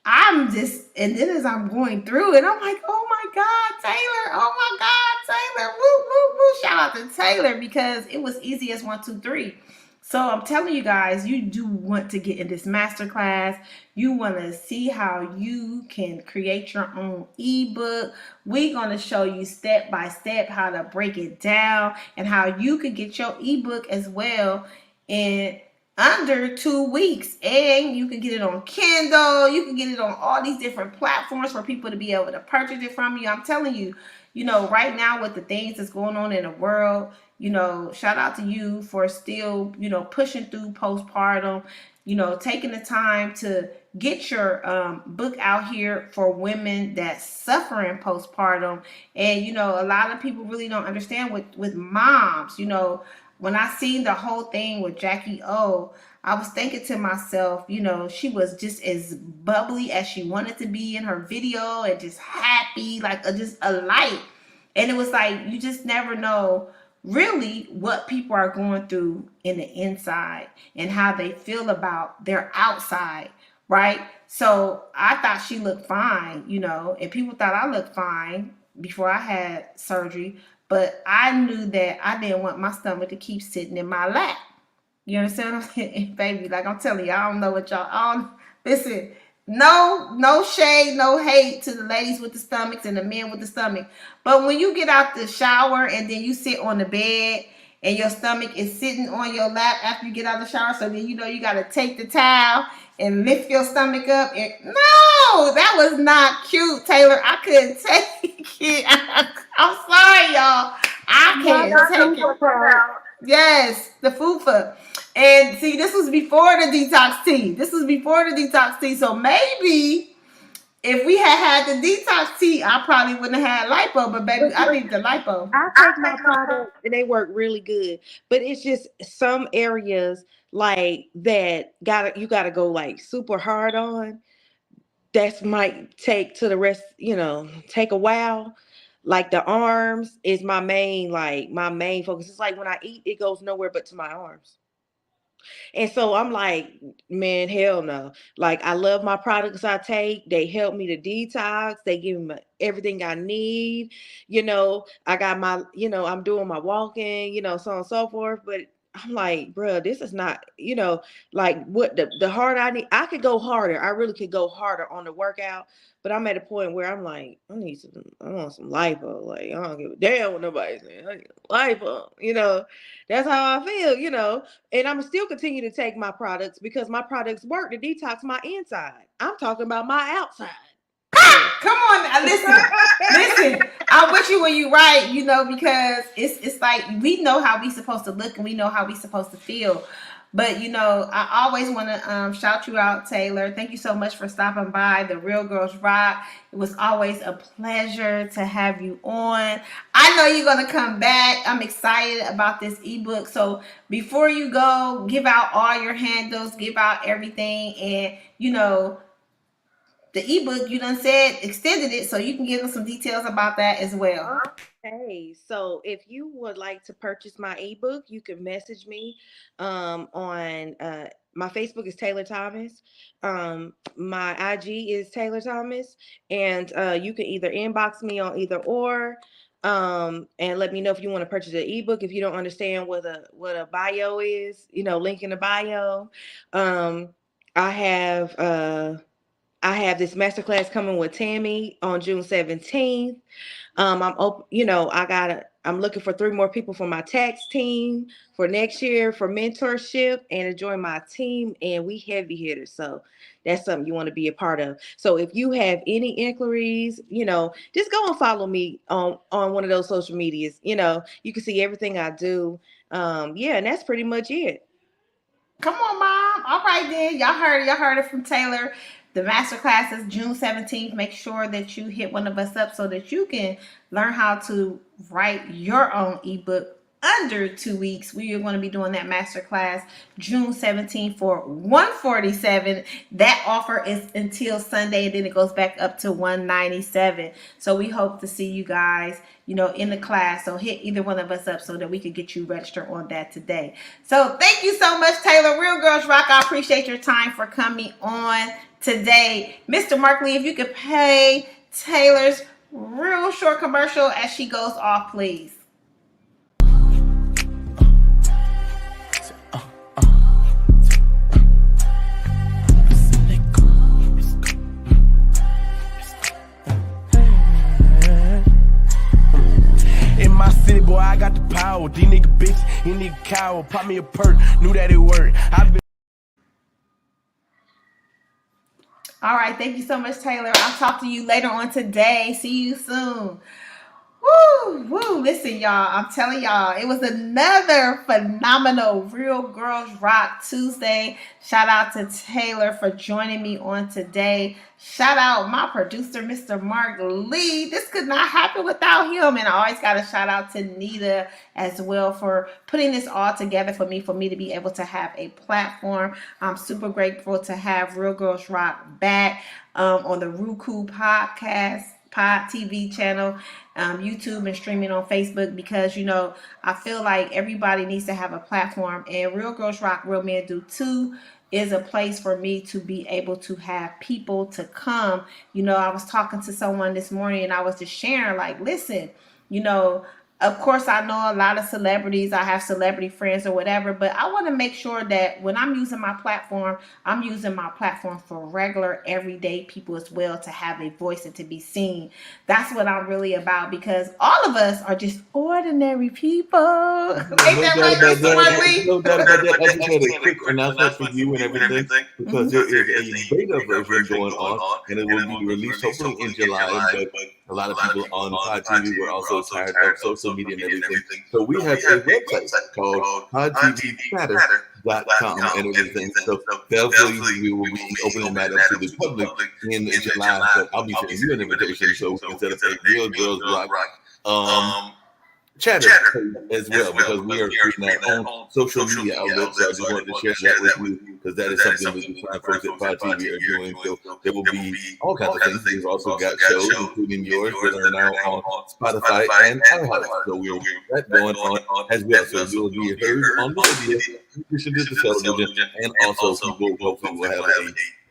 I'm just, and then as I'm going through it, I'm like, oh my God, Taylor, oh my God, Taylor, woo, woo, woo. Shout out to Taylor because it was easy as 1, 2, 3. So I'm telling you guys, you do want to get in this masterclass. You want to see how you can create your own ebook. We're going to show you step by step how to break it down and how you could get your ebook as well in under 2 weeks. And you can get it on Kindle. You can get it on all these different platforms for people to be able to purchase it from you. I'm telling you, right now with the things that's going on in the world, shout out to you for still, pushing through postpartum, taking the time to get your book out here for women that's suffering postpartum. And, a lot of people really don't understand with moms, when I seen the whole thing with Jackie O, I was thinking to myself, she was just as bubbly as she wanted to be in her video and just happy, like just a light. And it was like, you just never know really what people are going through in the inside and how they feel about their outside, right? So I thought she looked fine, and people thought I looked fine before I had surgery. But I knew that I didn't want my stomach to keep sitting in my lap. You understand what I'm saying? Baby, like I'm telling you, I don't know what y'all, listen, no shade, no hate to the ladies with the stomachs and the men with the stomach. But when you get out the shower and then you sit on the bed and your stomach is sitting on your lap after you get out of the shower, so then you gotta take the towel and lift your stomach up. And no, that was not cute, Taylor. I couldn't take it. I'm sorry, y'all. I Not can't the take super it. part. Yes, the fufa. And see, this was before the detox tea. This was before the detox tea. So maybe if we had the detox tea, I probably wouldn't have had lipo. But baby, I need the lipo. I take my products and they work really good, but it's just some areas like that gotta you gotta go like super hard on. That might take to the rest, take a while. Like the arms is my main focus. It's like when I eat, it goes nowhere but to my arms. And so I'm like, man, hell no. Like I love my products I take. They help me to detox. They give me everything I need. I got I'm doing my walking, so on and so forth. But I'm like, bro, this is not, like what the hard I need. I could go harder. I really could go harder on the workout. But I'm at a point where I'm like, I want some lipo. Like, I don't give a damn what nobody's saying. I need lipo. That's how I feel, and I'm still continue to take my products because my products work to detox my inside. I'm talking about my outside. Come on, listen. I'm with you when you right, because it's like we know how we supposed to look and we know how we supposed to feel. But I always want to shout you out, Taylor. Thank you so much for stopping by the Real Girls Rock. It was always a pleasure to have you on. I know you're gonna come back. I'm excited about this ebook. So before you go, give out all your handles, give out everything, and the ebook you done said extended it, so you can give us some details about that as well. Okay, so if you would like to purchase my ebook, you can message me on my Facebook is Taylor Thomas. My IG is Taylor Thomas, and you can either inbox me on either or, and let me know if you want to purchase an ebook. If you don't understand what a bio is, link in the bio. Um, I have this masterclass coming with Tammy on June 17th. I'm open, I'm looking for 3 more people for my tax team for next year for mentorship and to join my team. And we heavy hitters. So that's something you want to be a part of. So if you have any inquiries, just go and follow me on one of those social medias. You can see everything I do. Yeah, and that's pretty much it. Come on, mom. All right then. Y'all heard it from Taylor. The masterclass is June 17th. Make sure that you hit one of us up so that you can learn how to write your own ebook under 2 weeks. We are going to be doing that masterclass June 17th for 147. That offer is until Sunday, and then it goes back up to 197. So we hope to see you guys, in the class. So hit either one of us up so that we could get you registered on that today. So thank you so much, Taylor. Real Girls Rock. I appreciate your time for coming on today. Mr. Markley, if you could pay Taylor's real short commercial as she goes off, please. In my city, boy, I got the power. These nigga bitch, you nigga cow. Pop me a perk, knew that it worked. I've been. All right. Thank you so much, Taylor. I'll talk to you later on today. See you soon. Woo. Listen, y'all. I'm telling y'all, it was another phenomenal Real Girls Rock Tuesday. Shout out to Taylor for joining me on today. Shout out my producer, Mr. Mark Lee. This could not happen without him. And I always got to shout out to Nita as well for putting this all together for me to be able to have a platform. I'm super grateful to have Real Girls Rock back on the Roku podcast. Pod TV channel, YouTube, and streaming on Facebook, because I feel like everybody needs to have a platform, and Real Girls Rock, Real Men Do Too is a place for me to be able to have people to come. I was talking to someone this morning and I was just sharing, like, listen, Of course, I know a lot of celebrities. I have celebrity friends or whatever, but I want to make sure that when I'm using my platform, I'm using my platform for regular, everyday people as well to have a voice and to be seen. That's what I'm really about because all of us are just ordinary people. Ain't No that doubt right, about Mr. that. Worthy? No doubt about that. I just had a quick announcement for you and everything because there is a beta version going on, and it will be released hopefully in July. But a lot of people on Pod TV were also tired of social media and everything. So we have a website called podtvchatter.com and everything. So definitely we will be opening that up to the public in July. But I'll be sending you an invitation so we can set up a Real Girls Rock chatter as well because we are creating our own social media outlet. So I just wanted to share that with you because that is something that the fine folks at Pod TV are doing. So there will be all kinds of things. We've also got shows, including yours, that are now on Spotify and iHeart. So we're that going on as well. So you'll be heard on the radio, in addition to the television, and also people hopefully will have a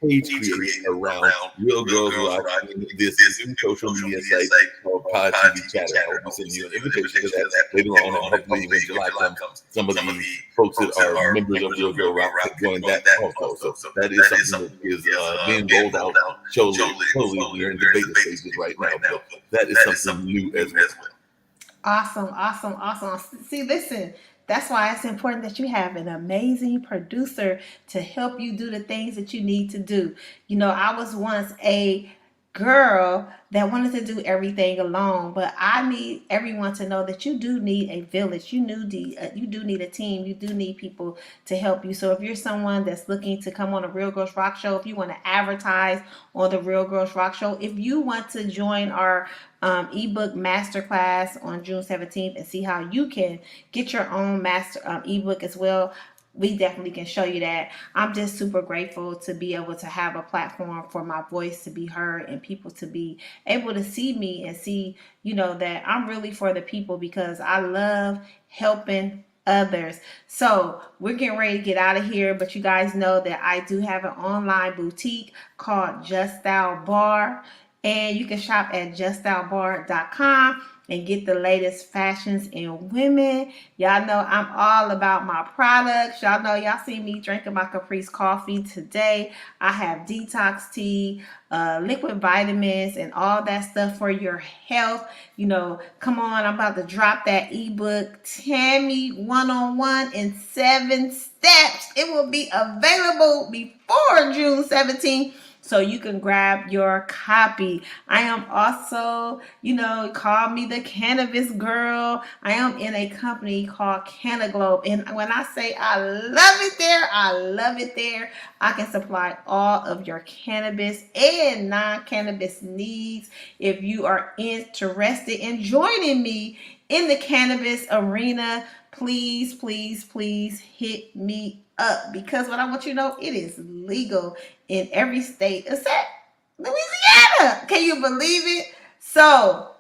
page created around Real Girls Rock in this new social media site called Pod TV Chatter. I will be sending you an invitation to that later on, and hopefully when July comes, some of the folks that are members of Real Girl Rock can join that also. So that is something that is being rolled out slowly. We're in the beta stages right now, but that is something new as well. Awesome, awesome, awesome. See, listen, that's why it's important that you have an amazing producer to help you do the things that you need to do. You know, I was once a girl that wanted to do everything alone, but I need everyone to know that you do need a village. You do need a team. You do need people to help you. So if you're someone that's looking to come on a Real Girls Rock show, if you want to advertise on the Real Girls Rock show, if you want to join our ebook masterclass on June 17th and see how you can get your own master ebook as well, we definitely can show you that. I'm just super grateful to be able to have a platform for my voice to be heard and people to be able to see me and see, you know, that I'm really for the people because I love helping others. So we're getting ready to get out of here, but you guys know that I do have an online boutique called Just Style Bar, and you can shop at juststylebar.com and get the latest fashions in women. Y'all know I'm all about my products. Y'all know y'all see me drinking my Caprice coffee today. I have detox tea, liquid vitamins, and all that stuff for your health. You know, come on, I'm about to drop that ebook, Tamme One-on-One in 7 Steps. It will be available before June 17th. So you can grab your copy. I am also, you know, call me the cannabis girl. I am in a company called Cannaglobe. And when I say I love it there, I love it there. I can supply all of your cannabis and non-cannabis needs. If you are interested in joining me in the cannabis arena, please, please, please hit me up because what I want you to know, it is legal in every state except Louisiana. Can you believe it? So,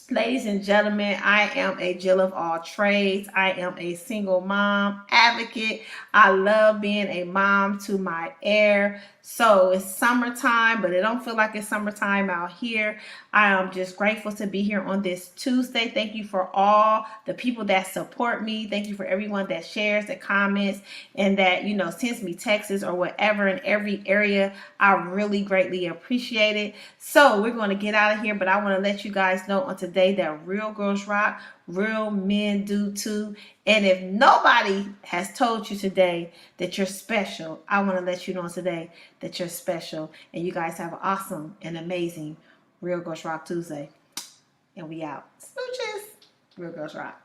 ladies and gentlemen, I am a Jill of all trades. I am a single mom advocate. I love being a mom to my heir. So it's summertime, but it don't feel like it's summertime out here. I am just grateful to be here on this Tuesday. Thank you for all the people that support me. Thank you for everyone that shares, that comments, and that, you know, sends me texts or whatever in every area. I really greatly appreciate it. So we're going to get out of here, but I want to let you guys know on today that Real Girls Rock, real men do too. And if nobody has told you today that you're special, I want to let you know today that you're special. And you guys have an awesome and amazing Real Girls Rock Tuesday. And we out. Smooches. Real Girls Rock.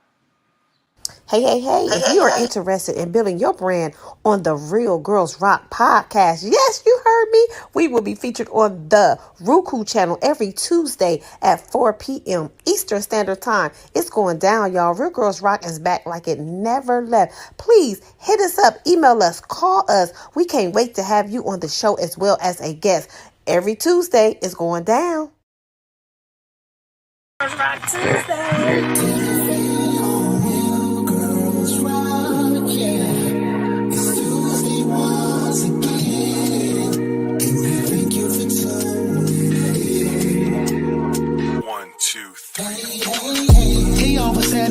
Hey, hey, hey, if you are interested in building your brand on the Real Girls Rock podcast, yes, you heard me. We will be featured on the Roku channel every Tuesday at 4 p.m. Eastern Standard Time. It's going down, y'all. Real Girls Rock is back like it never left. Please hit us up, email us, call us. We can't wait to have you on the show as well as a guest. Every Tuesday is going down. Rock Tuesday. Hey, all was said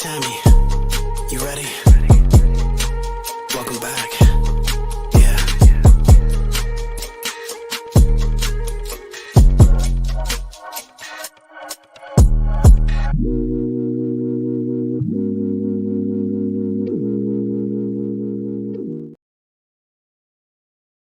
Tammy, you ready?